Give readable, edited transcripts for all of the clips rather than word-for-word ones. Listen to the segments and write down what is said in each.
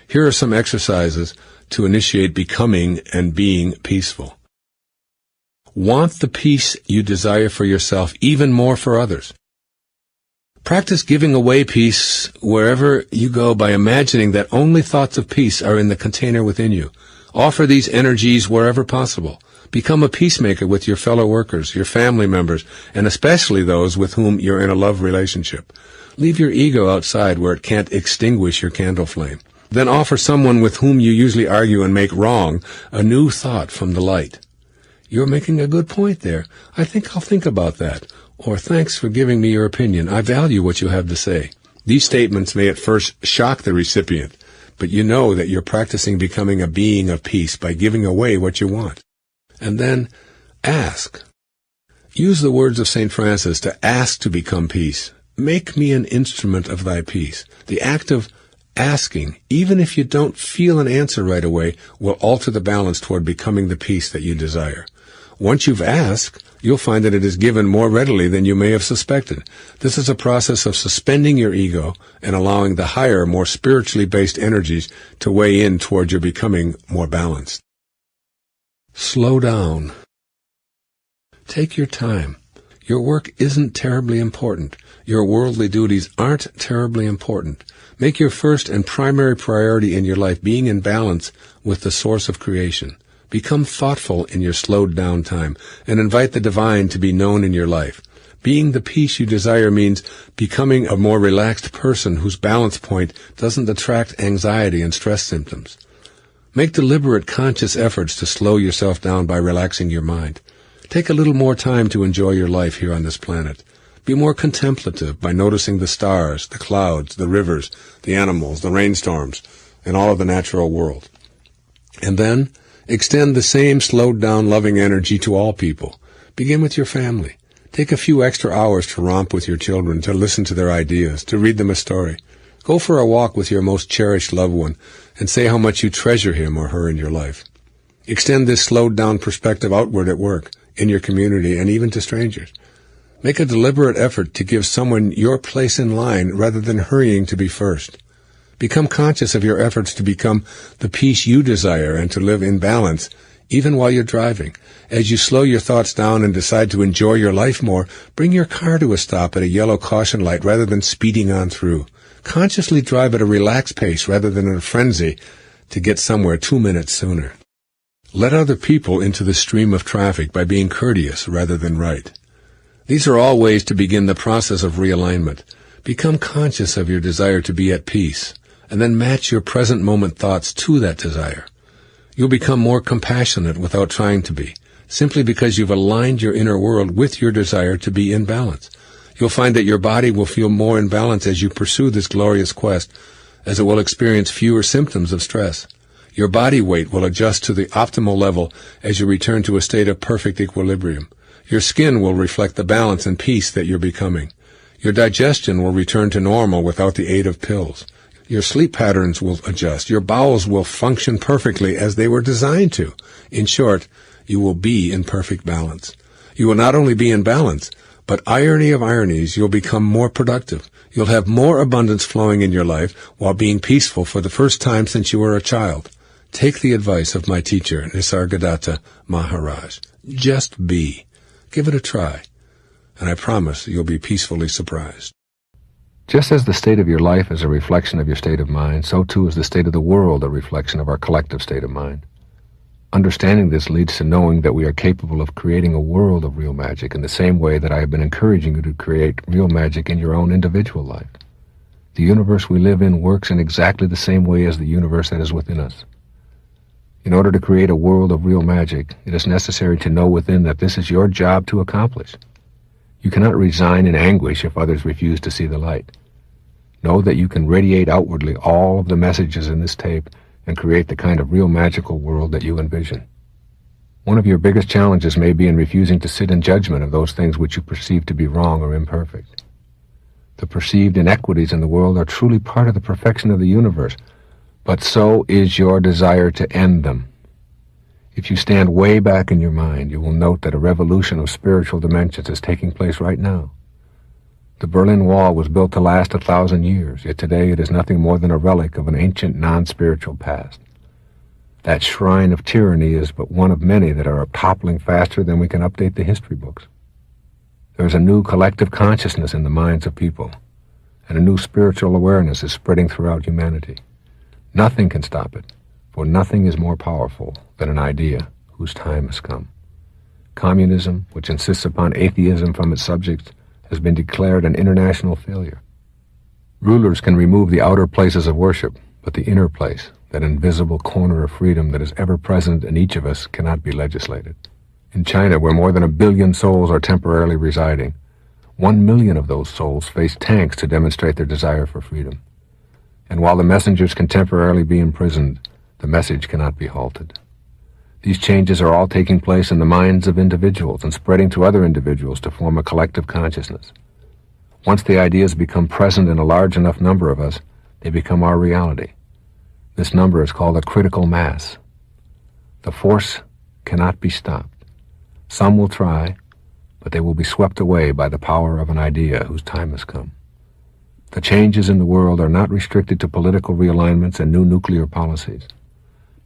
Here are some exercises to initiate becoming and being peaceful. Want the peace you desire for yourself even more for others. Practice giving away peace wherever you go by imagining that only thoughts of peace are in the container within you. Offer these energies wherever possible. Become a peacemaker with your fellow workers, your family members, and especially those with whom you're in a love relationship. Leave your ego outside where it can't extinguish your candle flame. Then offer someone with whom you usually argue and make wrong a new thought from the light. You're making a good point there. I think I'll think about that. Or thanks for giving me your opinion. I value what you have to say. These statements may at first shock the recipient, but you know that you're practicing becoming a being of peace by giving away what you want. And then ask. Use the words of St. Francis to ask to become peace. Make me an instrument of thy peace. The act of asking, even if you don't feel an answer right away, will alter the balance toward becoming the peace that you desire. Once you've asked, you'll find that it is given more readily than you may have suspected. This is a process of suspending your ego and allowing the higher, more spiritually based energies to weigh in toward your becoming more balanced. Slow down. Take your time. Your work isn't terribly important. Your worldly duties aren't terribly important. Make your first and primary priority in your life being in balance with the source of creation. Become thoughtful in your slowed down time and invite the divine to be known in your life. Being the peace you desire means becoming a more relaxed person whose balance point doesn't attract anxiety and stress symptoms. Make deliberate, conscious efforts to slow yourself down by relaxing your mind. Take a little more time to enjoy your life here on this planet. Be more contemplative by noticing the stars, the clouds, the rivers, the animals, the rainstorms, and all of the natural world. And then, extend the same slowed-down, loving energy to all people. Begin with your family. Take a few extra hours to romp with your children, to listen to their ideas, to read them a story. Go for a walk with your most cherished loved one and say how much you treasure him or her in your life. Extend this slowed-down perspective outward at work, in your community, and even to strangers. Make a deliberate effort to give someone your place in line rather than hurrying to be first. Become conscious of your efforts to become the peace you desire and to live in balance, even while you're driving. As you slow your thoughts down and decide to enjoy your life more, bring your car to a stop at a yellow caution light rather than speeding on through. Consciously drive at a relaxed pace rather than in a frenzy to get somewhere 2 minutes sooner. Let other people into the stream of traffic by being courteous rather than right. These are all ways to begin the process of realignment. Become conscious of your desire to be at peace, and then match your present moment thoughts to that desire. You'll become more compassionate without trying to be, simply because you've aligned your inner world with your desire to be in balance. You'll find that your body will feel more in balance as you pursue this glorious quest, as it will experience fewer symptoms of stress. Your body weight will adjust to the optimal level as you return to a state of perfect equilibrium. Your skin will reflect the balance and peace that you're becoming. Your digestion will return to normal without the aid of pills. Your sleep patterns will adjust. Your bowels will function perfectly as they were designed to. In short, you will be in perfect balance. You will not only be in balance, but irony of ironies, you'll become more productive. You'll have more abundance flowing in your life while being peaceful for the first time since you were a child. Take the advice of my teacher, Nisargadatta Maharaj. Just be. Give it a try, and I promise you'll be peacefully surprised. Just as the state of your life is a reflection of your state of mind, so too is the state of the world a reflection of our collective state of mind. Understanding this leads to knowing that we are capable of creating a world of real magic in the same way that I have been encouraging you to create real magic in your own individual life. The universe we live in works in exactly the same way as the universe that is within us. In order to create a world of real magic, it is necessary to know within that this is your job to accomplish. You cannot resign in anguish if others refuse to see the light. Know that you can radiate outwardly all of the messages in this tape and create the kind of real magical world that you envision. One of your biggest challenges may be in refusing to sit in judgment of those things which you perceive to be wrong or imperfect. The perceived inequities in the world are truly part of the perfection of the universe, but so is your desire to end them. If you stand way back in your mind, you will note that a revolution of spiritual dimensions is taking place right now. The Berlin Wall was built to last 1,000 years, yet today it is nothing more than a relic of an ancient non-spiritual past. That shrine of tyranny is but one of many that are toppling faster than we can update the history books. There is a new collective consciousness in the minds of people, and a new spiritual awareness is spreading throughout humanity. Nothing can stop it, for nothing is more powerful than an idea whose time has come. Communism, which insists upon atheism from its subjects, has been declared an international failure. Rulers can remove the outer places of worship, but the inner place, that invisible corner of freedom that is ever present in each of us, cannot be legislated. In China, where more than 1 billion souls are temporarily residing, 1 million of those souls face tanks to demonstrate their desire for freedom. And while the messengers can temporarily be imprisoned, the message cannot be halted. These changes are all taking place in the minds of individuals and spreading to other individuals to form a collective consciousness. Once the ideas become present in a large enough number of us, they become our reality. This number is called a critical mass. The force cannot be stopped. Some will try, but they will be swept away by the power of an idea whose time has come. The changes in the world are not restricted to political realignments and new nuclear policies.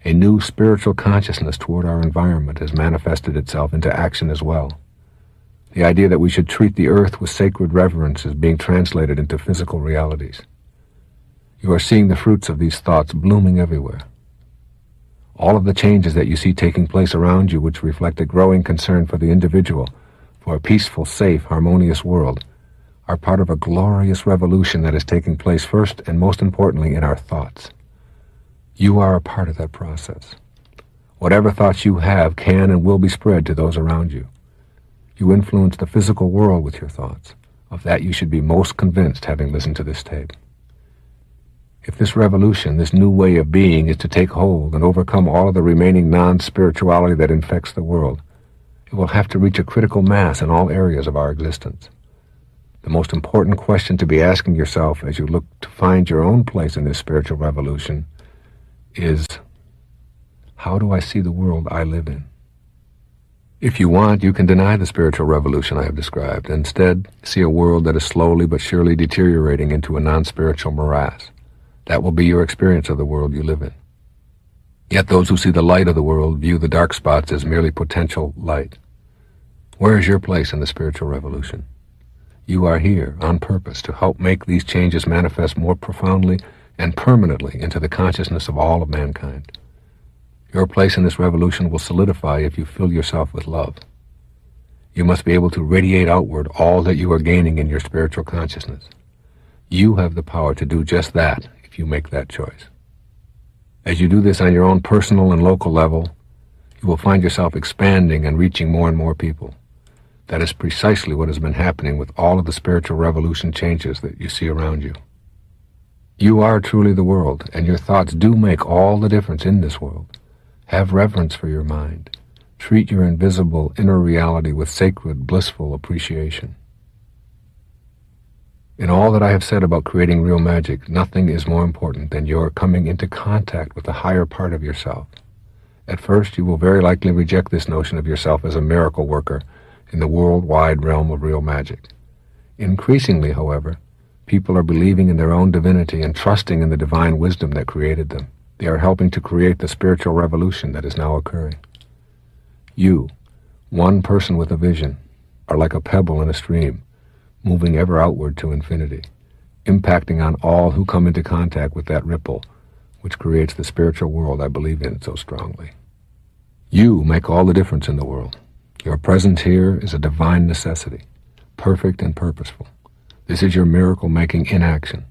A new spiritual consciousness toward our environment has manifested itself into action as well. The idea that we should treat the earth with sacred reverence is being translated into physical realities. You are seeing the fruits of these thoughts blooming everywhere. All of the changes that you see taking place around you, which reflect a growing concern for the individual, for a peaceful, safe, harmonious world, are part of a glorious revolution that is taking place first and most importantly in our thoughts. You are a part of that process. Whatever thoughts you have can and will be spread to those around you. You influence the physical world with your thoughts. Of that you should be most convinced, having listened to this tape. If this revolution, this new way of being, is to take hold and overcome all of the remaining non-spirituality that infects the world, it will have to reach a critical mass in all areas of our existence. The most important question to be asking yourself as you look to find your own place in this spiritual revolution is, how do I see the world I live in? If you want, you can deny the spiritual revolution I have described, and instead see a world that is slowly but surely deteriorating into a non-spiritual morass. That will be your experience of the world you live in. Yet those who see the light of the world view the dark spots as merely potential light. Where is your place in the spiritual revolution? You are here on purpose to help make these changes manifest more profoundly and permanently into the consciousness of all of mankind. Your place in this revolution will solidify if you fill yourself with love. You must be able to radiate outward all that you are gaining in your spiritual consciousness. You have the power to do just that if you make that choice. As you do this on your own personal and local level, you will find yourself expanding and reaching more and more people. That is precisely what has been happening with all of the spiritual revolution changes that you see around you. You are truly the world, and your thoughts do make all the difference in this world. Have reverence for your mind. Treat your invisible inner reality with sacred, blissful appreciation. In all that I have said about creating real magic, nothing is more important than your coming into contact with the higher part of yourself. At first, you will very likely reject this notion of yourself as a miracle worker in the worldwide realm of real magic. Increasingly, however, people are believing in their own divinity and trusting in the divine wisdom that created them. They are helping to create the spiritual revolution that is now occurring. You, one person with a vision, are like a pebble in a stream, moving ever outward to infinity, impacting on all who come into contact with that ripple, which creates the spiritual world I believe in so strongly. You make all the difference in the world. Your presence here is a divine necessity, perfect and purposeful. This is your miracle-making in action.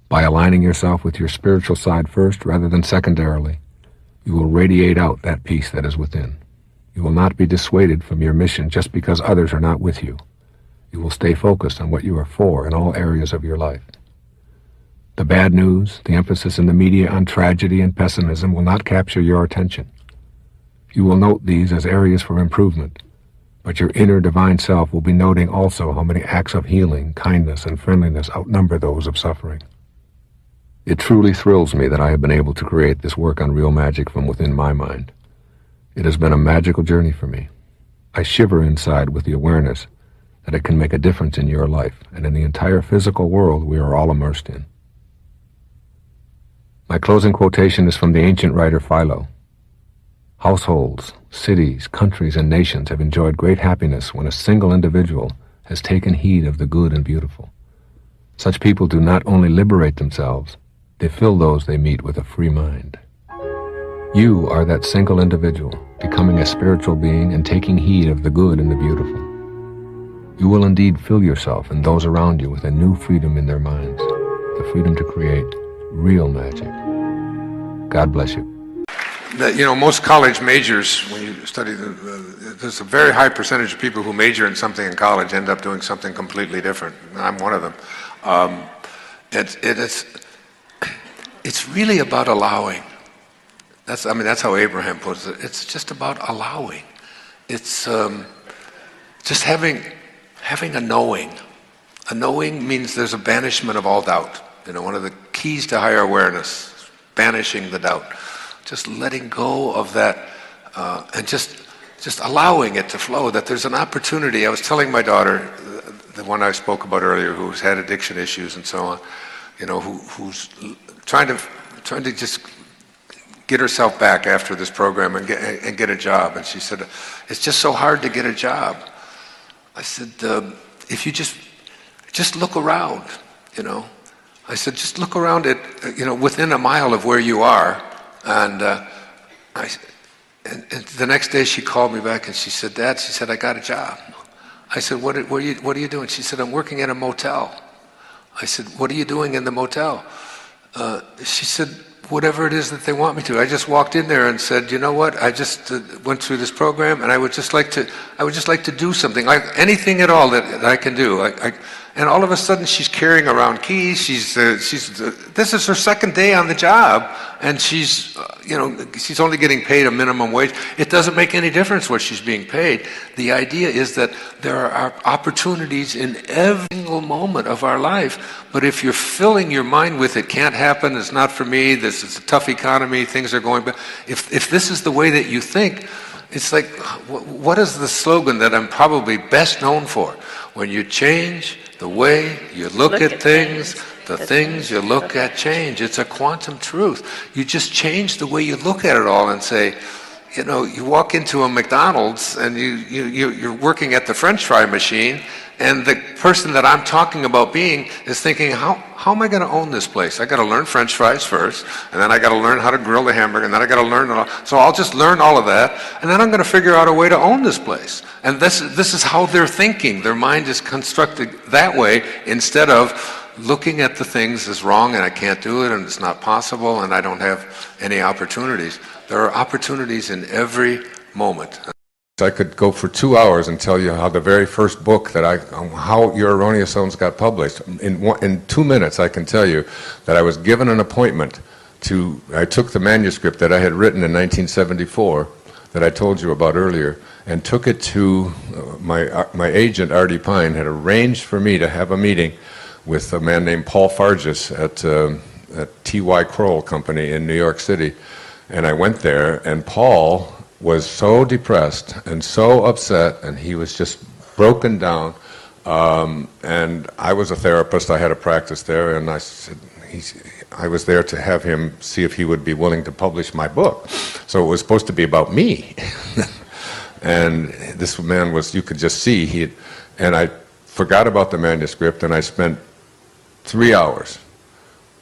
By aligning yourself with your spiritual side first rather than secondarily, you will radiate out that peace that is within. You will not be dissuaded from your mission just because others are not with you. You will stay focused on what you are for in all areas of your life. The bad news, the emphasis in the media on tragedy and pessimism will not capture your attention. You will note these as areas for improvement, but your inner divine self will be noting also how many acts of healing, kindness, and friendliness outnumber those of suffering. It truly thrills me that I have been able to create this work on real magic from within my mind. It has been a magical journey for me. I shiver inside with the awareness that it can make a difference in your life and in the entire physical world we are all immersed in. My closing quotation is from the ancient writer Philo. Households, cities, countries, and nations have enjoyed great happiness when a single individual has taken heed of the good and beautiful. Such people do not only liberate themselves, they fill those they meet with a free mind. You are that single individual, becoming a spiritual being and taking heed of the good and the beautiful. You will indeed fill yourself and those around you with a new freedom in their minds, the freedom to create real magic. God bless you. Most college majors, when you study, there's a very high percentage of people who major in something in college end up doing something completely different. I'm one of them. It's really about allowing. That's how Abraham puts it. It's just about allowing. It's just having a knowing. A knowing means there's a banishment of all doubt. One of the keys to higher awareness, banishing the doubt. Just letting go of that and just allowing it to flow, that there's an opportunity. I was telling my daughter, the one I spoke about earlier, who's had addiction issues and so on, who's trying to just get herself back after this program and get a job. And she said, it's just so hard to get a job. I said, if you just look around, I said, just look around at, within a mile of where you are. And the next day she called me back and she said, Dad, she said, I got a job. I said, what are you doing? She said, I'm working at a motel. I said, what are you doing in the motel? She said, whatever it is that they want me to. I just walked in there and said, you know what? I just went through this program, and I would just like to do something, like anything at all that I can do. And all of a sudden, she's carrying around keys. This is her second day on the job, and she's only getting paid a minimum wage. It doesn't make any difference what she's being paid. The idea is that there are opportunities in every single moment of our life, but if you're filling your mind with it can't happen, it's not for me, this is a tough economy, things are going bad. If this is the way that you think, it's like, what is the slogan that I'm probably best known for? When you change the way you look at things, the things you look at change. It's a quantum truth. You just change the way you look at it all and say, you walk into a McDonald's and you're working at the French fry machine, and the person that I'm talking about being is thinking, how am I going to own this place? I got to learn French fries first, and then I got to learn how to grill the hamburger, and then I got to learn so I'll just learn all of that, and then I'm going to figure out a way to own this place. And this is how they're thinking. Their mind is constructed that way, instead of looking at the things as wrong, and I can't do it, and it's not possible, and I don't have any opportunities. There are opportunities in every moment. I could go for 2 hours and tell you how the very first book how Your Erroneous Zones got published. In 2 minutes, I can tell you that I was given an appointment I took the manuscript that I had written in 1974, that I told you about earlier, and took it to my agent, Artie Pine, had arranged for me to have a meeting with a man named Paul Fargus at T.Y. Kroll Company in New York City. And I went there, and Paul was so depressed and so upset, and he was just broken down. And I was a therapist. I had a practice there, and I said, I was there to have him see if he would be willing to publish my book. So it was supposed to be about me. And this man was, you could just see, and I forgot about the manuscript, and I spent 3 hours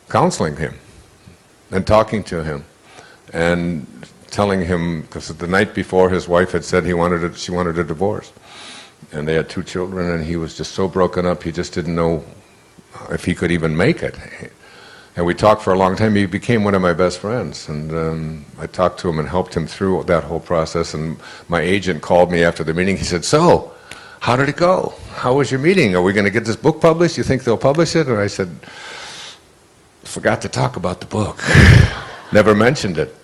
counseling him and talking to him and telling him, because the night before his wife had said she wanted a divorce, and they had 2 children, and he was just so broken up he just didn't know if he could even make it. And we talked for a long time. He became one of my best friends, and I talked to him and helped him through that whole process. And my agent called me after the meeting. He said, so, how did it go? How was your meeting? Are we going to get this book published? You think they'll publish it? And I said, forgot to talk about the book. Never mentioned it.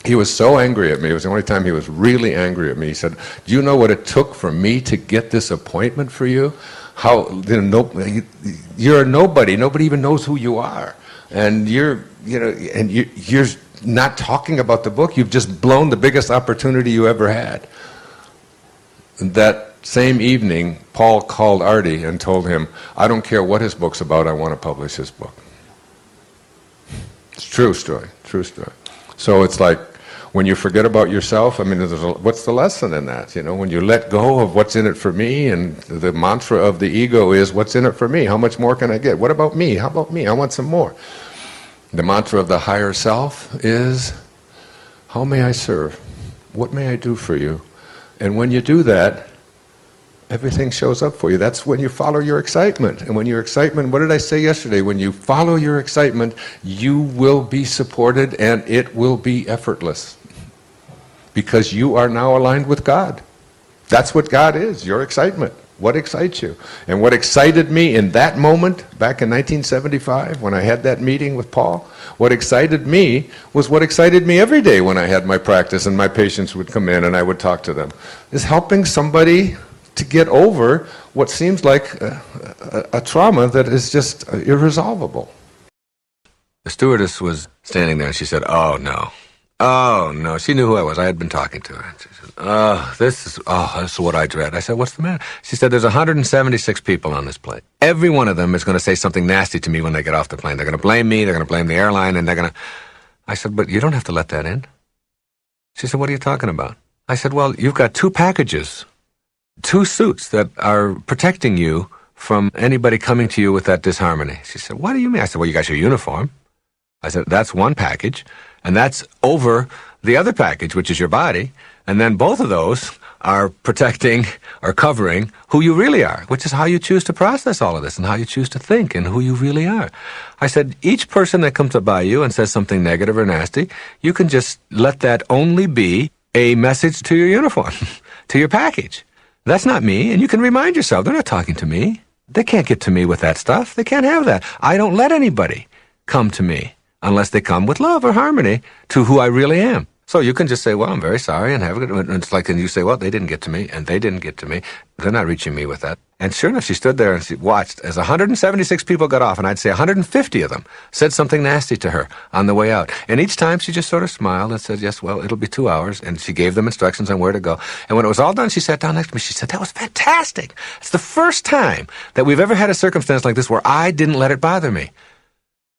He was so angry at me. It was the only time he was really angry at me. He said, do you know what it took for me to get this appointment for you? You're a nobody. Nobody even knows who you are. And you're not talking about the book. You've just blown the biggest opportunity you ever had. And that Same evening, Paul called Artie and told him, I don't care what his book's about, I want to publish his book. It's true story, true story. So it's like, when you forget about yourself, I mean, what's the lesson in that? You know, when you let go of what's in it for me, and the mantra of the ego is, what's in it for me? How much more can I get? What about me? How about me? I want some more. The mantra of the higher self is, how may I serve? What may I do for you? And when you do that, everything shows up for you. That's when you follow your excitement. And when your excitement, what did I say yesterday? When you follow your excitement, you will be supported and it will be effortless. Because you are now aligned with God. That's what God is, your excitement. What excites you? And what excited me in that moment, back in 1975, when I had that meeting with Paul, what excited me was what excited me every day when I had my practice and my patients would come in and I would talk to them, is helping somebody to get over what seems like a trauma that is just irresolvable. The stewardess was standing there and she said, oh no. Oh no. She knew who I was. I had been talking to her. She said, this is what I dread. I said, what's the matter? She said, there's 176 people on this plane. Every one of them is going to say something nasty to me when they get off the plane. They're going to blame me, they're going to blame the airline, and they're going to... I said, but you don't have to let that in. She said, what are you talking about? I said, well, you've got 2 packages. 2 suits that are protecting you from anybody coming to you with that disharmony. She said, what do you mean? I said, well, you got your uniform. I said, that's one package, and that's over the other package, which is your body, and then both of those are protecting or covering who you really are, which is how you choose to process all of this and how you choose to think and who you really are. I said, each person that comes up by you and says something negative or nasty, you can just let that only be a message to your uniform, to your package. That's not me, and you can remind yourself, they're not talking to me. They can't get to me with that stuff. They can't have that. I don't let anybody come to me unless they come with love or harmony to who I really am. So you can just say, well, I'm very sorry, and have a good... And it's like, and you say, well, they didn't get to me, and they didn't get to me. They're not reaching me with that. And sure enough, she stood there and she watched as 176 people got off, and I'd say 150 of them said something nasty to her on the way out. And each time she just sort of smiled and said, yes, well, it'll be 2 hours. And she gave them instructions on where to go. And when it was all done, she sat down next to me. She said, that was fantastic. It's the first time that we've ever had a circumstance like this where I didn't let it bother me.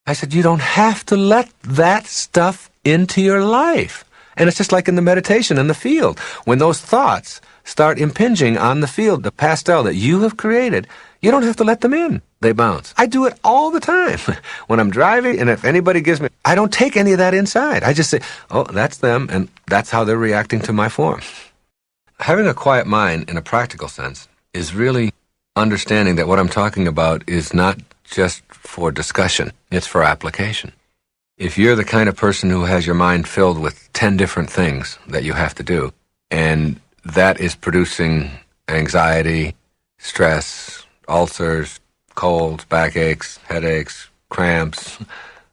I said, you don't have to let that stuff into your life. And it's just like in the meditation in the field. When those thoughts start impinging on the field, the pastel that you have created, you don't have to let them in. They bounce. I do it all the time. When I'm driving, and if anybody gives me... I don't take any of that inside. I just say, oh, that's them, and that's how they're reacting to my form. Having a quiet mind, in a practical sense, is really understanding that what I'm talking about is not just for discussion. It's for application. If you're the kind of person who has your mind filled with 10 different things that you have to do, and that is producing anxiety, stress, ulcers, colds, backaches, headaches, cramps,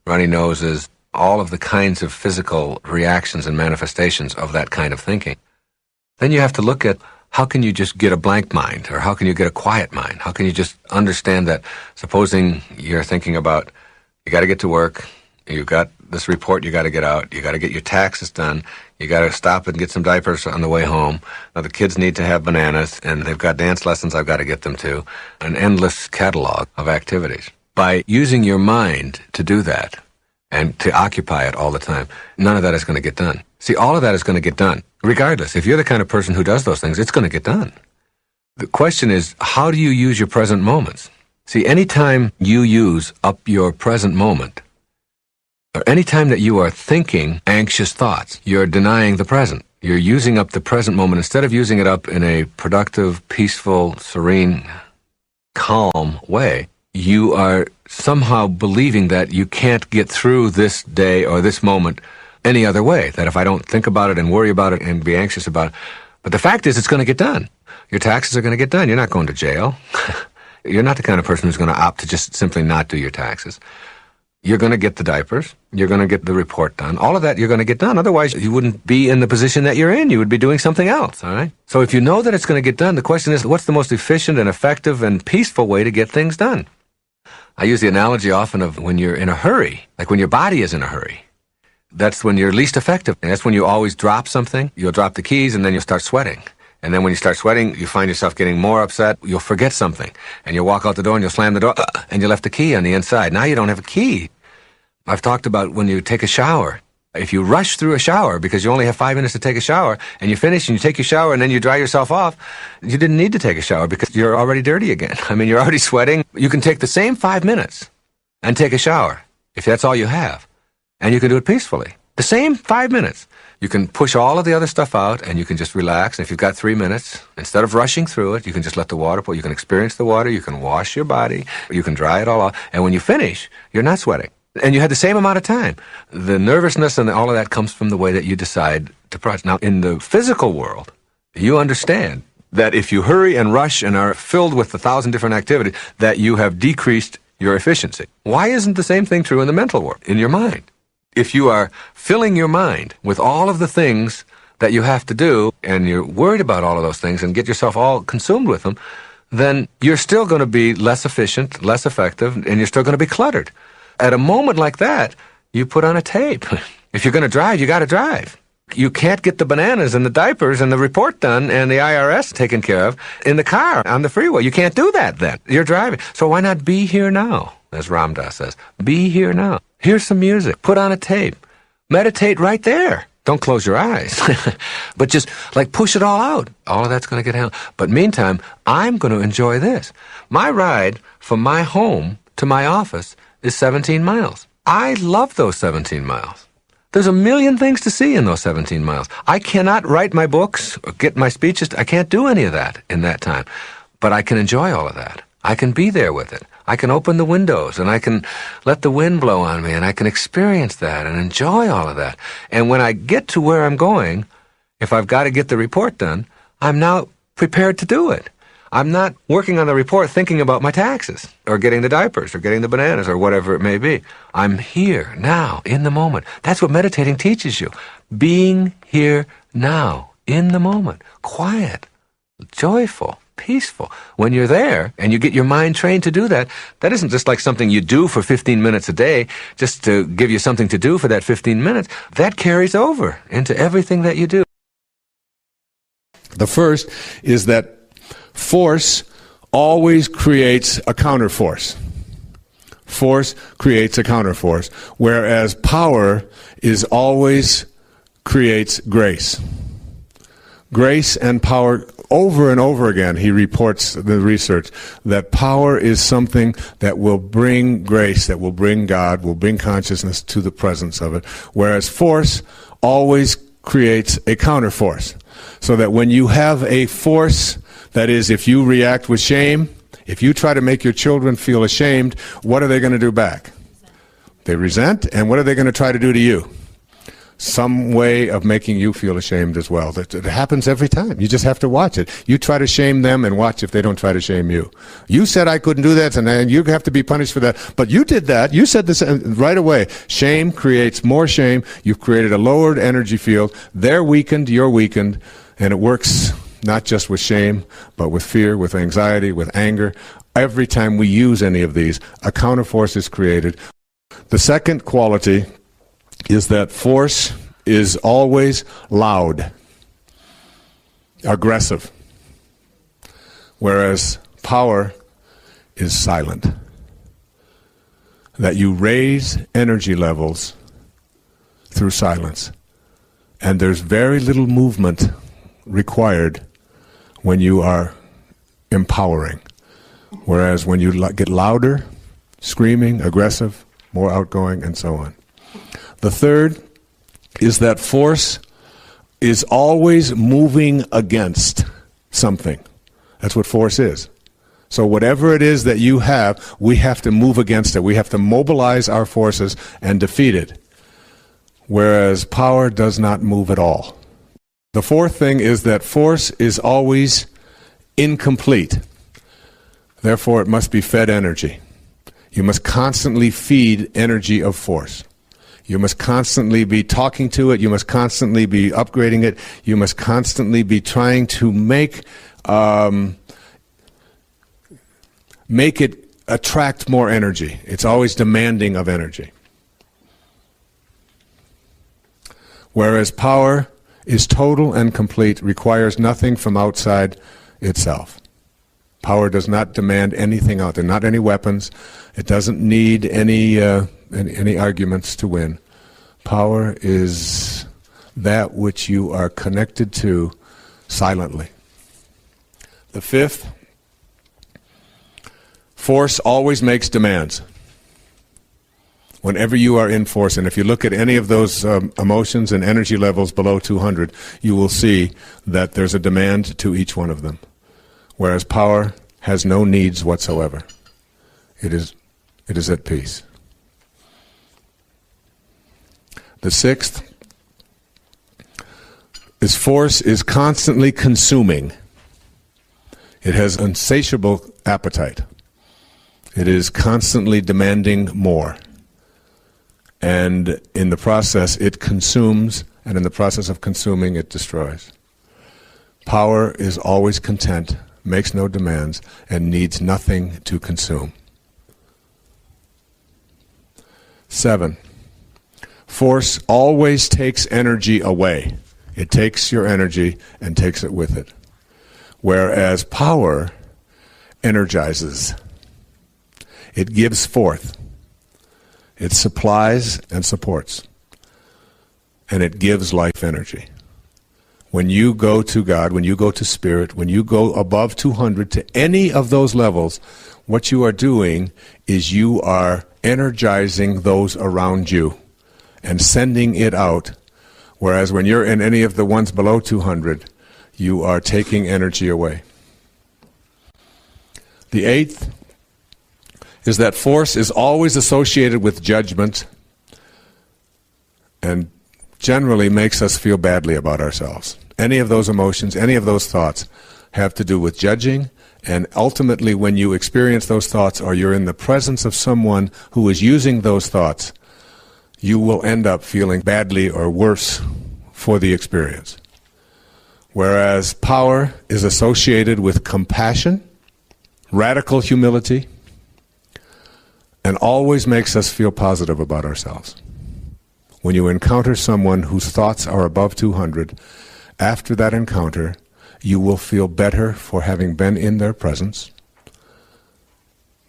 runny noses, all of the kinds of physical reactions and manifestations of that kind of thinking, then you have to look at how can you just get a blank mind, or how can you get a quiet mind? How can you just understand that, supposing you're thinking about, you got to get to work, you've got this report you got to get out, you got to get your taxes done, you got to stop and get some diapers on the way home. Now the kids need to have bananas, and they've got dance lessons I've got to get them to. An endless catalog of activities. By using your mind to do that, and to occupy it all the time, none of that is going to get done. See, all of that is going to get done. Regardless, if you're the kind of person who does those things, it's going to get done. The question is, how do you use your present moments? See, anytime you use up your present moment, or any time that you are thinking anxious thoughts, you're denying the present. You're using up the present moment. Instead of using it up in a productive, peaceful, serene, calm way, you are somehow believing that you can't get through this day or this moment any other way. That if I don't think about it and worry about it and be anxious about it. But the fact is, it's going to get done. Your taxes are going to get done. You're not going to jail. You're not the kind of person who's going to opt to just simply not do your taxes. You're going to get the diapers. You're going to get the report done. All of that you're going to get done. Otherwise, you wouldn't be in the position that you're in. You would be doing something else, all right? So if you know that it's going to get done, the question is, what's the most efficient and effective and peaceful way to get things done? I use the analogy often of when you're in a hurry, like when your body is in a hurry. That's when you're least effective. And that's when you always drop something. You'll drop the keys, and then you'll start sweating. And then when you start sweating, you find yourself getting more upset. You'll forget something. And you'll walk out the door and you'll slam the door, and you left the key on the inside. Now you don't have a key. I've talked about when you take a shower. If you rush through a shower because you only have 5 minutes to take a shower, and you finish and you take your shower and then you dry yourself off, you didn't need to take a shower because you're already dirty again. I mean, you're already sweating. You can take the same 5 minutes and take a shower if that's all you have. And you can do it peacefully. The same 5 minutes. You can push all of the other stuff out and you can just relax. And if you've got 3 minutes, instead of rushing through it, you can just let the water pour. You can experience the water. You can wash your body. You can dry it all off. And when you finish, you're not sweating. And you had the same amount of time. The nervousness and all of that comes from the way that you decide to process. Now, in the physical world, you understand that if you hurry and rush and are filled with 1,000 different activities, that you have decreased your efficiency. Why isn't the same thing true in the mental world, in your mind? If you are filling your mind with all of the things that you have to do, and you're worried about all of those things and get yourself all consumed with them, then you're still going to be less efficient, less effective, and you're still going to be cluttered. At a moment like that, you put on a tape. If you're going to drive, you got to drive. You can't get the bananas and the diapers and the report done and the IRS taken care of in the car on the freeway. You can't do that then. You're driving. So why not be here now, as Ram Dass says. Be here now. Here's some music. Put on a tape. Meditate right there. Don't close your eyes. But just like push it all out. All of that's going to get handled. But meantime, I'm going to enjoy this. My ride from my home to my office is 17 miles. I love those 17 miles. There's a million things to see in those 17 miles. I cannot write my books or get my speeches. I can't do any of that in that time. But I can enjoy all of that. I can be there with it. I can open the windows and I can let the wind blow on me and I can experience that and enjoy all of that. And when I get to where I'm going, if I've got to get the report done, I'm now prepared to do it. I'm not working on the report thinking about my taxes or getting the diapers or getting the bananas or whatever it may be. I'm here now in the moment. That's what meditating teaches you. Being here now in the moment. Quiet, joyful, peaceful. When you're there and you get your mind trained to do that, that isn't just like something you do for 15 minutes a day just to give you something to do for that 15 minutes. That carries over into everything that you do. The first is that force always creates a counterforce. Force creates a counterforce, whereas power is always creates grace. Grace and power, over and over again, he reports the research, that power is something that will bring grace, that will bring God, will bring consciousness to the presence of it, whereas force always creates a counterforce. So that when you have a force, that is, if you react with shame, if you try to make your children feel ashamed, what are they going to do back? They resent, and what are they going to try to do to you? Some way of making you feel ashamed as well. It happens every time. You just have to watch it. You try to shame them and watch if they don't try to shame you. You said I couldn't do that, and you have to be punished for that. But you did that. You said this right away. Shame creates more shame. You've created a lowered energy field. They're weakened, you're weakened, and it works not just with shame, but with fear, with anxiety, with anger. Every time we use any of these, a counterforce is created. The second quality is that force is always loud, aggressive, whereas power is silent. That you raise energy levels through silence, and there's very little movement required when you are empowering, whereas when you get louder, screaming, aggressive, more outgoing, and so on. The third is that force is always moving against something. That's what force is. So whatever it is that you have, we have to move against it. We have to mobilize our forces and defeat it. Whereas power does not move at all. The fourth thing is that force is always incomplete. Therefore, it must be fed energy. You must constantly feed energy of force. You must constantly be talking to it. You must constantly be upgrading it. You must constantly be trying to make it attract more energy. It's always demanding of energy. Whereas power is total and complete, requires nothing from outside itself. Power does not demand anything out there, not any weapons. It doesn't need any arguments to win. Power is that which you are connected to silently. The fifth, force always makes demands. Whenever you are in force, and if you look at any of those emotions and energy levels below 200, you will see that there's a demand to each one of them. Whereas power has no needs whatsoever. It is at peace. The sixth is force is constantly consuming. It has insatiable appetite. It is constantly demanding more. And in the process, it consumes, and in the process of consuming, it destroys. Power is always content, makes no demands, and needs nothing to consume. 7. Force always takes energy away. It takes your energy and takes it with it. Whereas power energizes. It gives forth. It supplies and supports. And it gives life energy. When you go to God, when you go to Spirit, when you go above 200 to any of those levels, what you are doing is you are energizing those around you and sending it out. Whereas when you're in any of the ones below 200, you are taking energy away. The eighth is that force is always associated with judgment and generally makes us feel badly about ourselves. Any of those emotions, any of those thoughts have to do with judging, and ultimately when you experience those thoughts or you're in the presence of someone who is using those thoughts, you will end up feeling badly or worse for the experience. Whereas power is associated with compassion, radical humility, and always makes us feel positive about ourselves. When you encounter someone whose thoughts are above 200, after that encounter, you will feel better for having been in their presence,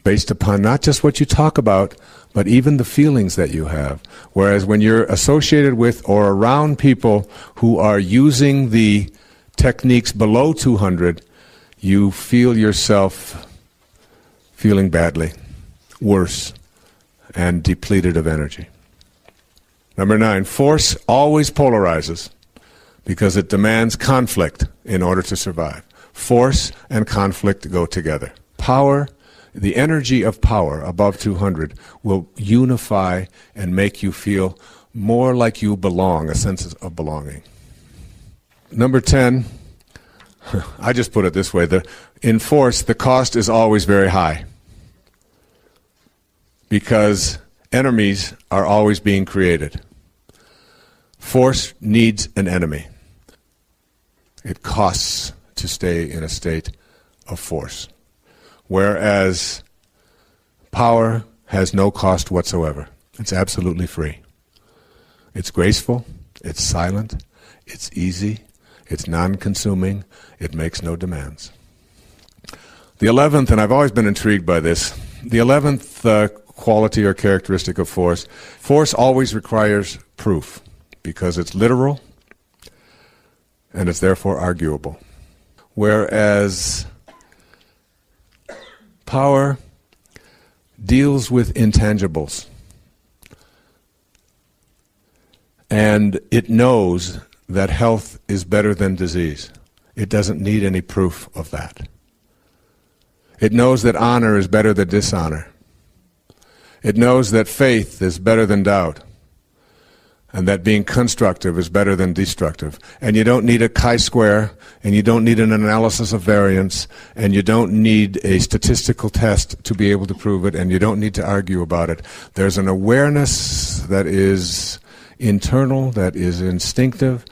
based upon not just what you talk about, but even the feelings that you have. Whereas when you're associated with or around people who are using the techniques below 200, you feel yourself feeling badly, worse, and depleted of energy. Number 9, force always polarizes because it demands conflict in order to survive. Force and conflict go together. Power, the energy of power above 200 will unify and make you feel more like you belong, a sense of belonging. Number 10, I just put it this way, in force, the cost is always very high because enemies are always being created. Force needs an enemy. It costs to stay in a state of force. Whereas power has no cost whatsoever. It's absolutely free. It's graceful, it's silent, it's easy, it's non-consuming, it makes no demands. The 11th, and I've always been intrigued by this, the 11th quality or characteristic of force, force always requires proof because it's literal and it's therefore arguable. Whereas power deals with intangibles, and it knows that health is better than disease. It doesn't need any proof of that. It knows that honor is better than dishonor. It knows that faith is better than doubt, and that being constructive is better than destructive. And you don't need a chi-square, and you don't need an analysis of variance, and you don't need a statistical test to be able to prove it, and you don't need to argue about it. There's an awareness that is internal, that is instinctive,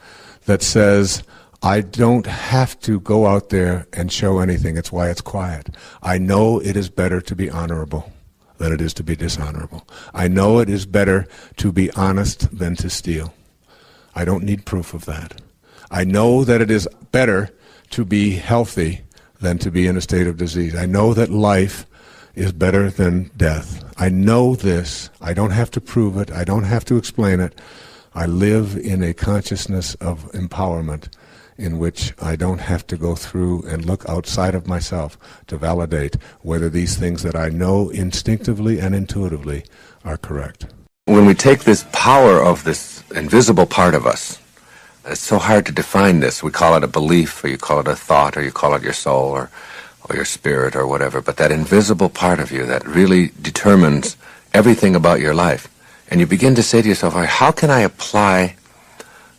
that says, I don't have to go out there and show anything. It's why it's quiet. I know it is better to be honorable than it is to be dishonorable. I know it is better to be honest than to steal. I don't need proof of that. I know that it is better to be healthy than to be in a state of disease. I know that life is better than death. I know this. I don't have to prove it. I don't have to explain it. I live in a consciousness of empowerment in which I don't have to go through and look outside of myself to validate whether these things that I know instinctively and intuitively are correct. When we take this power of this invisible part of us, it's so hard to define this. We call it a belief, or you call it a thought, or you call it your soul, or your spirit, or whatever. But that invisible part of you that really determines everything about your life. And you begin to say to yourself, how can I apply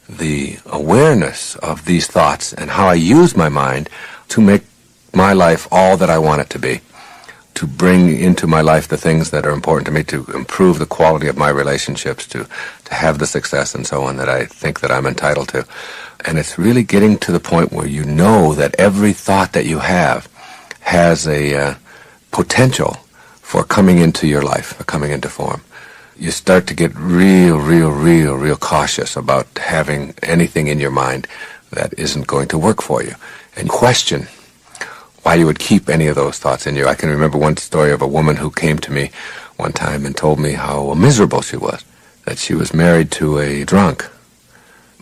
the awareness of these thoughts and how I use my mind to make my life all that I want it to be, to bring into my life the things that are important to me, to improve the quality of my relationships, to have the success and so on that I think that I'm entitled to. And it's really getting to the point where you know that every thought that you have has a potential for coming into your life, for coming into form. You start to get real cautious about having anything in your mind that isn't going to work for you, and question why you would keep any of those thoughts in you. I can remember one story of a woman who came to me one time and told me how miserable she was, that she was married to a drunk.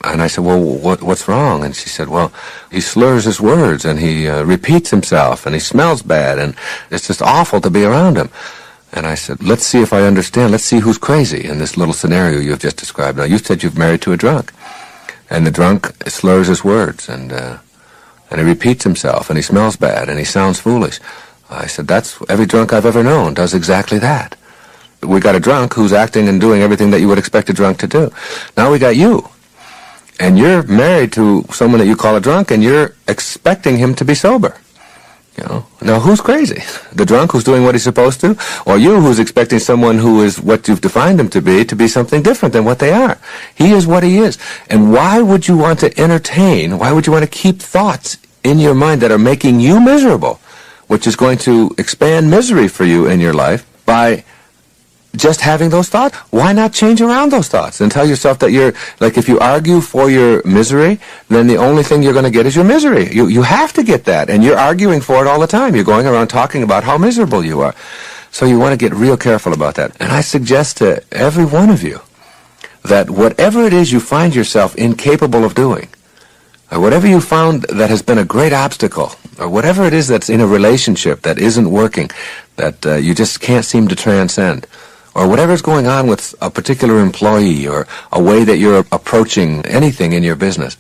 And I said, well, what's wrong? And she said, well, he slurs his words, and he repeats himself, and he smells bad, and it's just awful to be around him. And I said, let's see if I understand. Let's see who's crazy in this little scenario you've just described. Now, you said you've married to a drunk, and the drunk slurs his words, and he repeats himself, and he smells bad, and he sounds foolish. I said, that's every drunk I've ever known does exactly that. We got a drunk who's acting and doing everything that you would expect a drunk to do. Now we got you, and you're married to someone that you call a drunk, and you're expecting him to be sober. Now who's crazy? The drunk who's doing what he's supposed to, or you who's expecting someone who is what you've defined him to be something different than what they are? He is what he is. And why would you want to entertain, why would you want to keep thoughts in your mind that are making you miserable, which is going to expand misery for you in your life by just having those thoughts? Why not change around those thoughts and tell yourself that you're, like, if you argue for your misery, then the only thing you're going to get is your misery. You have to get that, and you're arguing for it all the time. You're going around talking about how miserable you are. So you want to get real careful about that. And I suggest to every one of you that whatever it is you find yourself incapable of doing, or whatever you found that has been a great obstacle, or whatever it is that's in a relationship that isn't working, that you just can't seem to transcend, or whatever's going on with a particular employee, or a way that you're approaching anything in your business,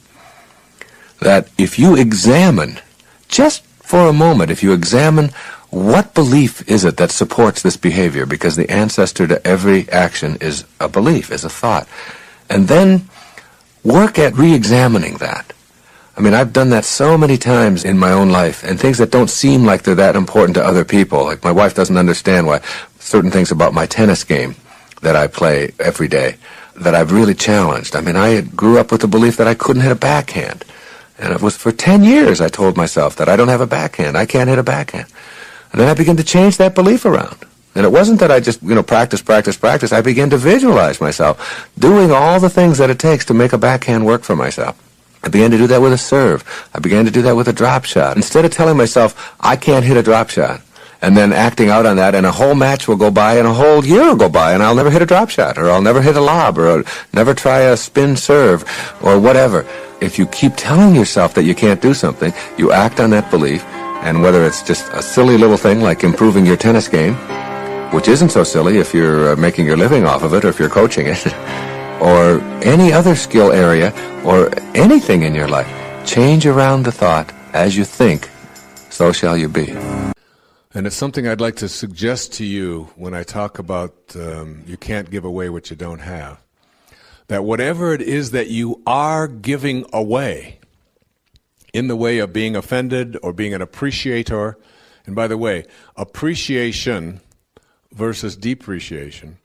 that if you examine, just for a moment, if you examine what belief is it that supports this behavior, because the ancestor to every action is a belief, is a thought, and then work at re-examining that. I mean, I've done that so many times in my own life, and things that don't seem like they're that important to other people. Like, my wife doesn't understand why certain things about my tennis game that I play every day that I've really challenged. I mean, I grew up with the belief that I couldn't hit a backhand. And it was for 10 years I told myself that I don't have a backhand, I can't hit a backhand. And then I began to change that belief around. And it wasn't that I just, practice. I began to visualize myself doing all the things that it takes to make a backhand work for myself. I began to do that with a serve. I began to do that with a drop shot. Instead of telling myself, I can't hit a drop shot, and then acting out on that, and a whole match will go by, and a whole year will go by, and I'll never hit a drop shot, or I'll never hit a lob, or I'll never try a spin serve, or whatever. If you keep telling yourself that you can't do something, you act on that belief, and whether it's just a silly little thing like improving your tennis game, which isn't so silly if you're making your living off of it, or if you're coaching it, or any other skill area, or anything in your life, change around the thought, as you think, so shall you be. And it's something I'd like to suggest to you when I talk about you can't give away what you don't have. That whatever it is that you are giving away, in the way of being offended or being an appreciator, and by the way, appreciation versus depreciation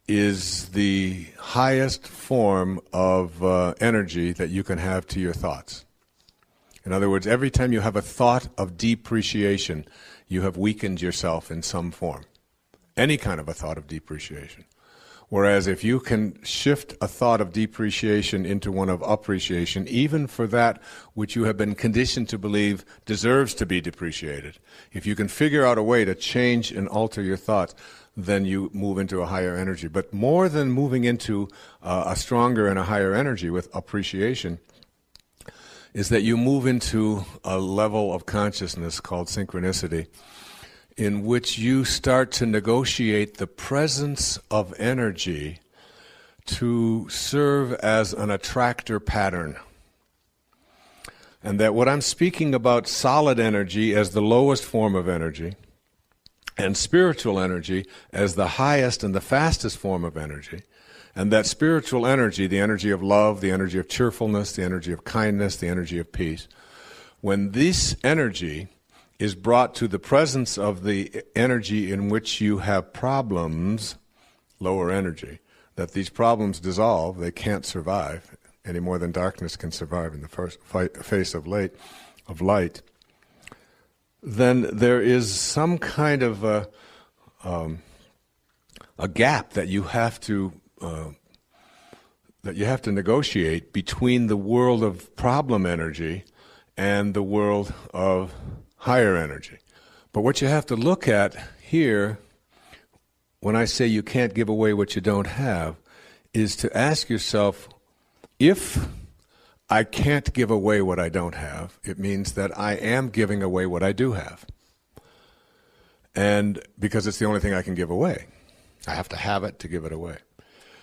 is the highest form of energy that you can have to your thoughts. In other words, every time you have a thought of depreciation, you have weakened yourself in some form. Any kind of a thought of depreciation. Whereas if you can shift a thought of depreciation into one of appreciation, even for that which you have been conditioned to believe deserves to be depreciated, if you can figure out a way to change and alter your thoughts, then you move into a higher energy. But more than moving into a stronger and a higher energy with appreciation, is that you move into a level of consciousness called synchronicity, in which you start to negotiate the presence of energy to serve as an attractor pattern. And that what I'm speaking about, solid energy as the lowest form of energy, and spiritual energy as the highest and the fastest form of energy, and that spiritual energy, the energy of love, the energy of cheerfulness, the energy of kindness, the energy of peace, when this energy is brought to the presence of the energy in which you have problems, lower energy, that these problems dissolve, they can't survive any more than darkness can survive in the face of light, then there is some kind of a gap that you have to negotiate between the world of problem energy and the world of higher energy. But what you have to look at here, when I say you can't give away what you don't have, is to ask yourself, if I can't give away what I don't have, it means that I am giving away what I do have. And because it's the only thing I can give away. I have to have it to give it away.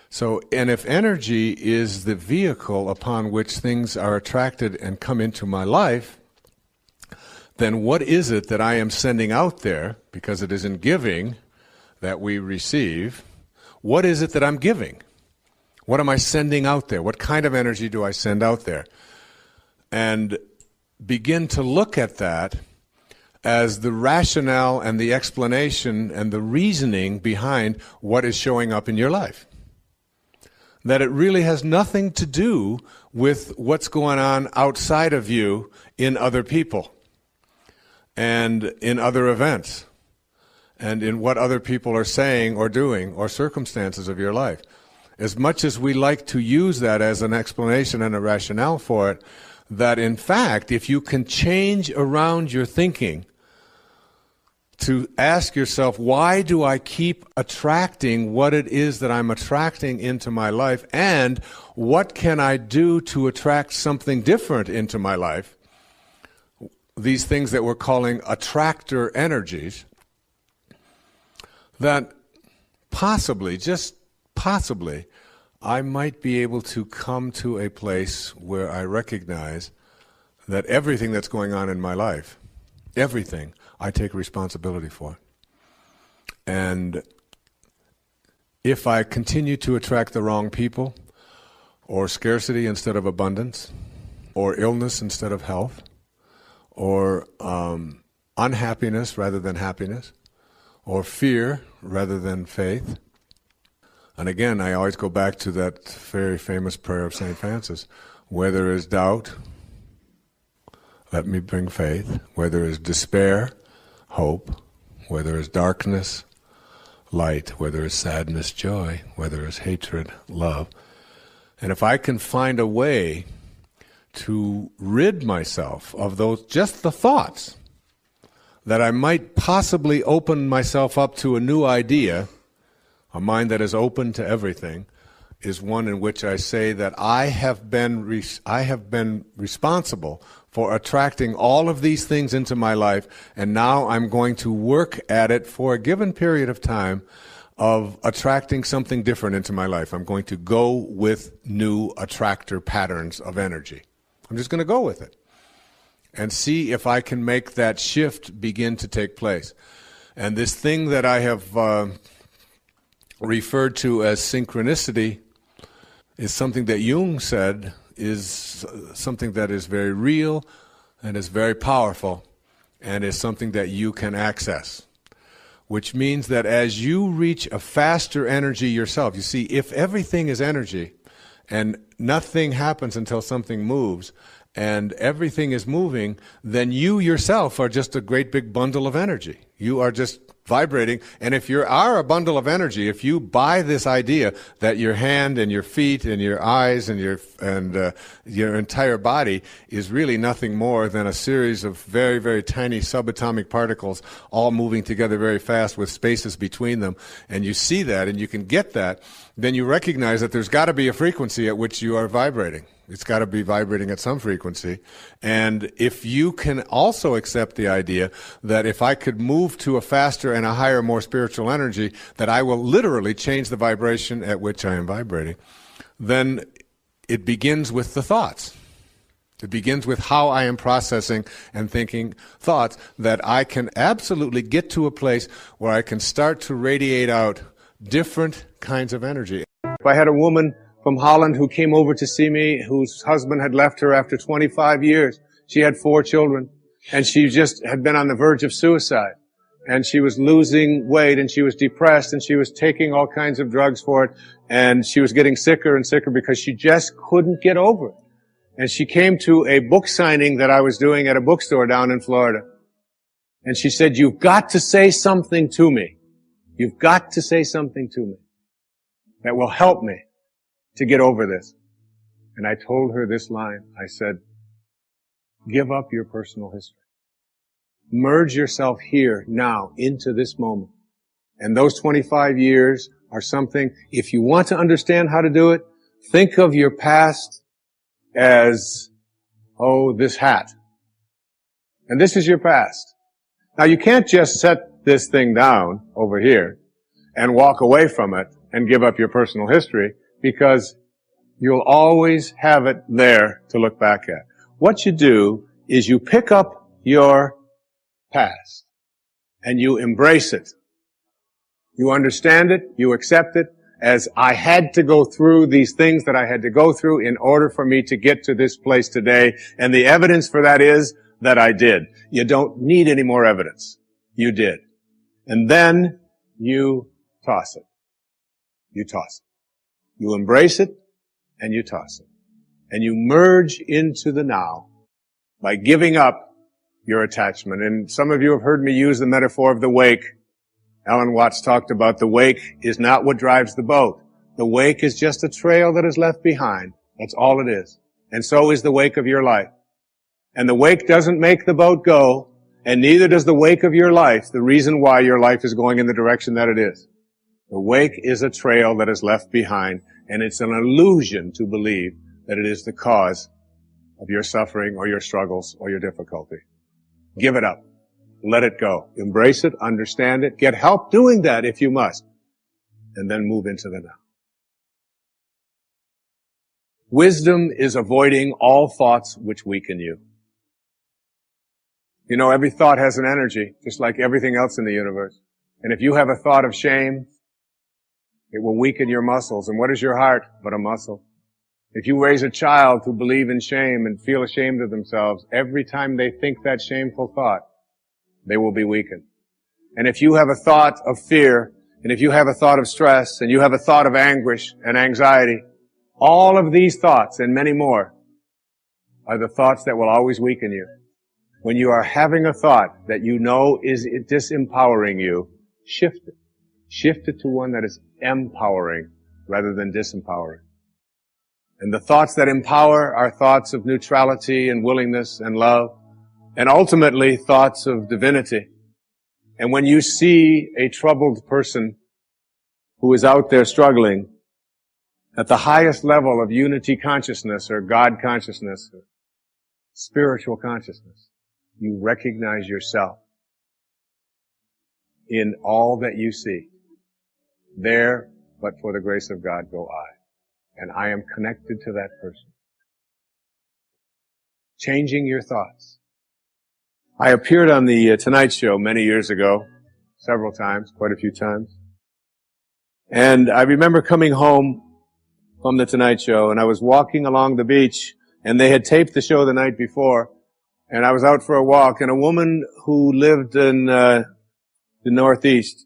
So, and if energy is the vehicle upon which things are attracted and come into my life, then what is it that I am sending out there, because it is in giving that we receive, what is it that I'm giving? What am I sending out there? What kind of energy do I send out there? And begin to look at that as the rationale and the explanation and the reasoning behind what is showing up in your life. That it really has nothing to do with what's going on outside of you in other people and in other events and in what other people are saying or doing or circumstances of your life. As much as we like to use that as an explanation and a rationale for it, that in fact, if you can change around your thinking to ask yourself, why do I keep attracting what it is that I'm attracting into my life, and what can I do to attract something different into my life? These things that we're calling attractor energies, that possibly, just possibly, I might be able to come to a place where I recognize that everything that's going on in my life, everything, I take responsibility for. And if I continue to attract the wrong people, or scarcity instead of abundance, or illness instead of health, or unhappiness rather than happiness, or fear rather than faith. And again, I always go back to that very famous prayer of St. Francis, where there is doubt, let me bring faith. Where there is despair, hope. Where there is darkness, light. Where there is sadness, joy. Where there is hatred, love. And if I can find a way to rid myself of those, just the thoughts, that I might possibly open myself up to a new idea, a mind that is open to everything, is one in which I say that I have been responsible for attracting all of these things into my life, and now I'm going to work at it for a given period of time of attracting something different into my life. I'm going to go with new attractor patterns of energy. I'm just going to go with it and see if I can make that shift begin to take place. And this thing that I have referred to as synchronicity is something that Jung said is something that is very real and is very powerful and is something that you can access. Which means that as you reach a faster energy yourself, you see, if everything is energy and nothing happens until something moves and everything is moving, then you yourself are just a great big bundle of energy. You are just vibrating. And if you are a bundle of energy, if you buy this idea that your hand and your feet and your eyes and your entire body is really nothing more than a series of very, very tiny subatomic particles all moving together very fast with spaces between them, and you see that and you can get that, then you recognize that there's got to be a frequency at which you are vibrating. It's got to be vibrating at some frequency. And if you can also accept the idea that if I could move to a faster and a higher, more spiritual energy, that I will literally change the vibration at which I am vibrating, then it begins with the thoughts. It begins with how I am processing and thinking thoughts, that I can absolutely get to a place where I can start to radiate out different kinds of energy. If I had a woman from Holland who came over to see me, whose husband had left her after 25 years. She had 4 children, and she just had been on the verge of suicide. And she was losing weight, and she was depressed, and she was taking all kinds of drugs for it, and she was getting sicker and sicker because she just couldn't get over it. And she came to a book signing that I was doing at a bookstore down in Florida. And she said, "You've got to say something to me. You've got to say something to me that will help me to get over this." And I told her this line. I said, "Give up your personal history. Merge yourself here, now, into this moment. And those 25 years are something, if you want to understand how to do it, think of your past as, this hat. And this is your past. Now you can't just set this thing down over here and walk away from it and give up your personal history, because you'll always have it there to look back at. What you do is you pick up your past and you embrace it. You understand it, you accept it, as I had to go through these things that I had to go through in order for me to get to this place today, and the evidence for that is that I did. You don't need any more evidence. You did. And then you toss it. You toss it. You embrace it, and you toss it. And you merge into the now by giving up your attachment. And some of you have heard me use the metaphor of the wake. Alan Watts talked about the wake is not what drives the boat. The wake is just a trail that is left behind. That's all it is. And so is the wake of your life. And the wake doesn't make the boat go, and neither does the wake of your life, the reason why your life is going in the direction that it is. The wake is a trail that is left behind, and it's an illusion to believe that it is the cause of your suffering or your struggles or your difficulty. Give it up. Let it go. Embrace it, understand it, get help doing that if you must, and then move into the now. Wisdom is avoiding all thoughts which weaken you. You know, every thought has an energy, just like everything else in the universe. And if you have a thought of shame, it will weaken your muscles. And what is your heart but a muscle? If you raise a child to believe in shame and feel ashamed of themselves, every time they think that shameful thought, they will be weakened. And if you have a thought of fear, and if you have a thought of stress, and you have a thought of anguish and anxiety, all of these thoughts and many more are the thoughts that will always weaken you. When you are having a thought that you know is disempowering you, shift it. Shift it to one that is empowering rather than disempowering. And the thoughts that empower are thoughts of neutrality and willingness and love, and ultimately thoughts of divinity. And when you see a troubled person who is out there struggling at the highest level of unity consciousness or God consciousness, or spiritual consciousness, you recognize yourself in all that you see. There, but for the grace of God, go I. And I am connected to that person. Changing your thoughts. I appeared on the Tonight Show many years ago, several times, quite a few times. And I remember coming home from the Tonight Show, and I was walking along the beach, and they had taped the show the night before, and I was out for a walk, and a woman who lived in the Northeast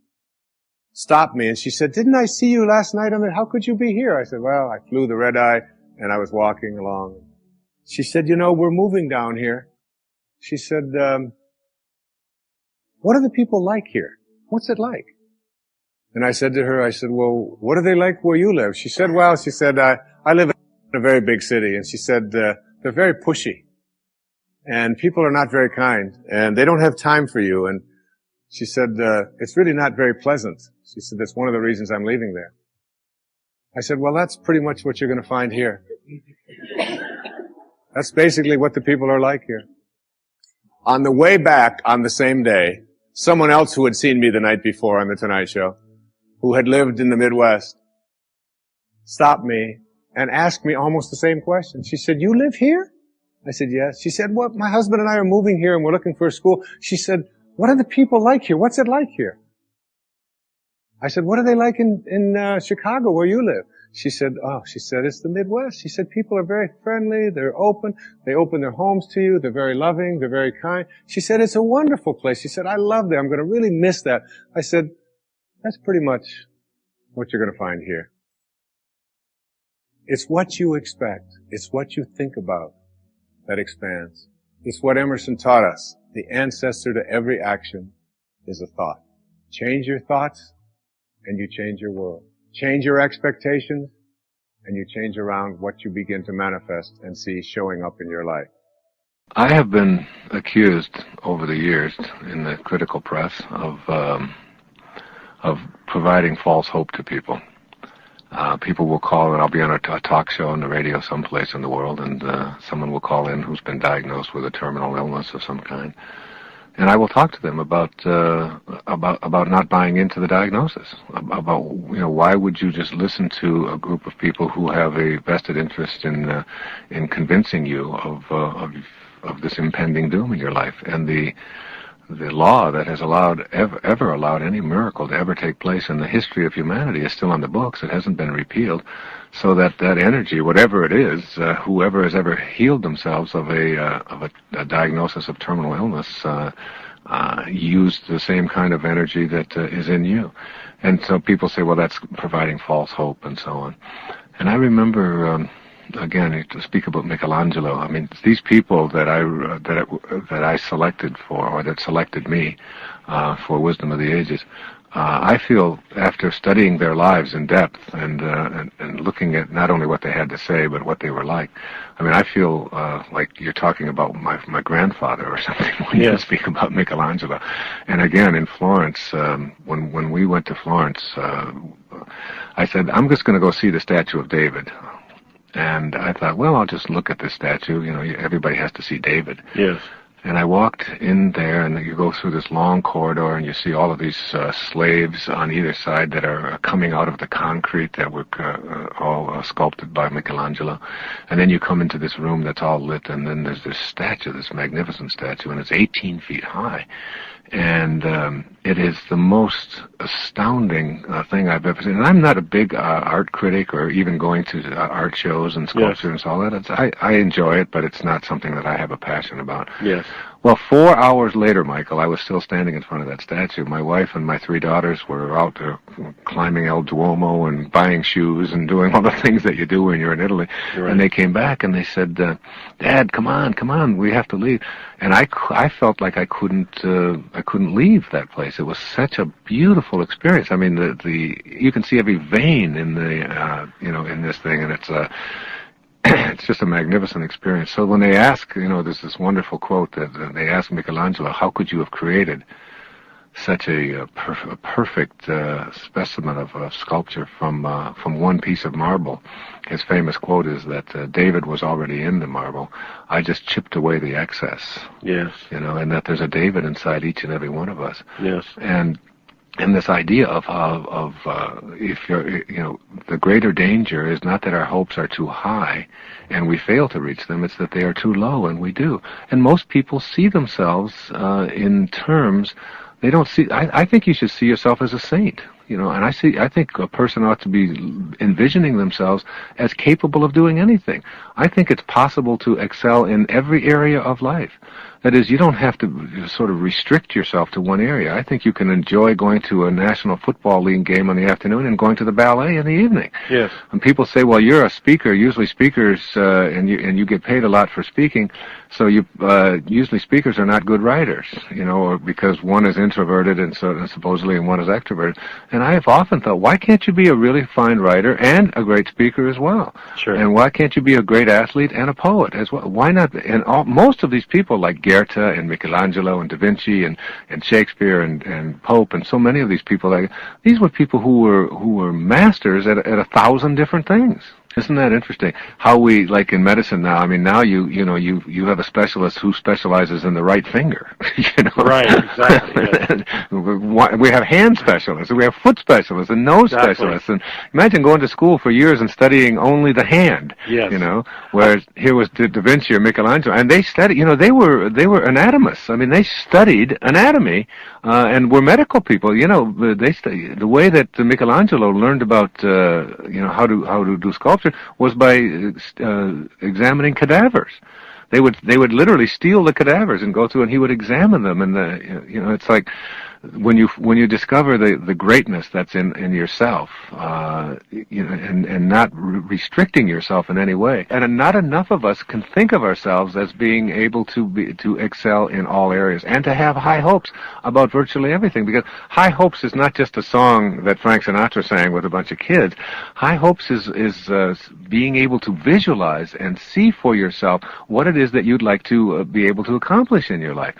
stopped me, and she said, "Didn't I see you last night how could you be here?" I said, "Well, I flew the red eye, and I was walking along." She said, "You know, we're moving down here." She said, "What are the people like here?" what's it like? And I said to her, I said, well, what are they like where you live? She said, well, I live in a very big city. And she said, they're very pushy. And people are not very kind. And they don't have time for you. And she said, it's really not very pleasant. She said, that's one of the reasons I'm leaving there. I said, well, that's pretty much what you're going to find here. That's basically what the people are like here. On the way back on the same day, someone else who had seen me the night before on The Tonight Show, who had lived in the Midwest, stopped me and asked me almost the same question. She said, you live here? I said, yes. She said, well, my husband and I are moving here and we're looking for a school. She said, what are the people like here? What's it like here? I said, what are they like in Chicago where you live? She said, it's the Midwest. She said, people are very friendly. They're open. They open their homes to you. They're very loving. They're very kind. She said, it's a wonderful place. She said, I love that. I'm going to really miss that. I said, that's pretty much what you're going to find here. It's what you expect. It's what you think about that expands. It's what Emerson taught us. The ancestor to every action is a thought. Change your thoughts and you change your world. Change your expectations and you change around what you begin to manifest and see showing up in your life. I have been accused over the years in the critical press of providing false hope to people. People will call, and I'll be on a talk show on the radio someplace in the world, and someone will call in who's been diagnosed with a terminal illness of some kind, and I will talk to them about not buying into the diagnosis. About why would you just listen to a group of people who have a vested interest in convincing you of this impending doom in your life, and the law that has ever allowed any miracle to ever take place in the history of humanity is still on the books. It hasn't been repealed. So that energy, whatever it is, whoever has ever healed themselves of a diagnosis of terminal illness, used the same kind of energy that is in you. And so people say, well, that's providing false hope and so on. And I remember, again, to speak about Michelangelo, I mean, these people that I selected for, or that selected me for Wisdom of the Ages, I feel after studying their lives in depth and looking at not only what they had to say, but what they were like, I mean, I feel like you're talking about my grandfather or something when you speak about Michelangelo. And again, in Florence, when we went to Florence, I said, I'm just going to go see the statue of David. And I thought, well, I'll just look at this statue. Everybody has to see David. Yes. And I walked in there, and you go through this long corridor, and you see all of these slaves on either side that are coming out of the concrete that were all sculpted by Michelangelo. And then you come into this room that's all lit, and then there's this statue, this magnificent statue, and it's 18 feet high. And it is the most astounding thing I've ever seen. And I'm not a big art critic or even going to art shows and sculpture and all that. I enjoy it, but it's not something that I have a passion about. Yes. Well, 4 hours later, Michael, I was still standing in front of that statue. My wife and my 3 daughters were out there climbing El Duomo and buying shoes and doing all the things that you do when you're in Italy. Right. And they came back and they said, Dad, come on, we have to leave. And I felt like I couldn't leave that place. It was such a beautiful experience. I mean, you can see every vein in in this thing, and it's just a magnificent experience. So when they ask, there's this wonderful quote that they ask Michelangelo, how could you have created such a perfect specimen of sculpture from one piece of marble? His famous quote is that David was already in the marble. I just chipped away the excess. Yes. And that there's a David inside each and every one of us. Yes. And this idea of if you're, the greater danger is not that our hopes are too high and we fail to reach them, it's that they are too low and we do. And most people see themselves in terms, they don't see, I think you should see yourself as a saint, and I think a person ought to be envisioning themselves as capable of doing anything. I think it's possible to excel in every area of life. That is, you don't have to sort of restrict yourself to one area. I think you can enjoy going to a National Football League game in the afternoon and going to the ballet in the evening. Yes. When people say, well, you're a speaker, usually speakers, and you get paid a lot for speaking, so usually speakers are not good writers, or because one is introverted and supposedly and one is extroverted. And I have often thought, why can't you be a really fine writer and a great speaker as well? Sure. And why can't you be a great athlete and a poet as well? Why not? And most of these people like Goethe and Michelangelo and Da Vinci and Shakespeare and Pope and so many of these people, these were people who were masters at 1,000 different things. Isn't that interesting? How we, like in medicine now, I mean, now you have a specialist who specializes in the right finger, Right, exactly. Yes. We have hand specialists, we have foot specialists, and nose specialists, and imagine going to school for years and studying only the hand. Yes. Whereas here was Da Vinci or Michelangelo, and they studied, they were anatomists. I mean, they studied anatomy, and were medical people. They studied the way that Michelangelo learned about, how to do sculpture was by examining cadavers. They would literally steal the cadavers and go through, and he would examine them. And it's like when you discover the greatness that's in yourself, and not restricting yourself in any way. And not enough of us can think of ourselves as being able to excel in all areas and to have high hopes about virtually everything. Because high hopes is not just a song that Frank Sinatra sang with a bunch of kids. High hopes is being able to visualize and see for yourself what it is that you'd like to be able to accomplish in your life.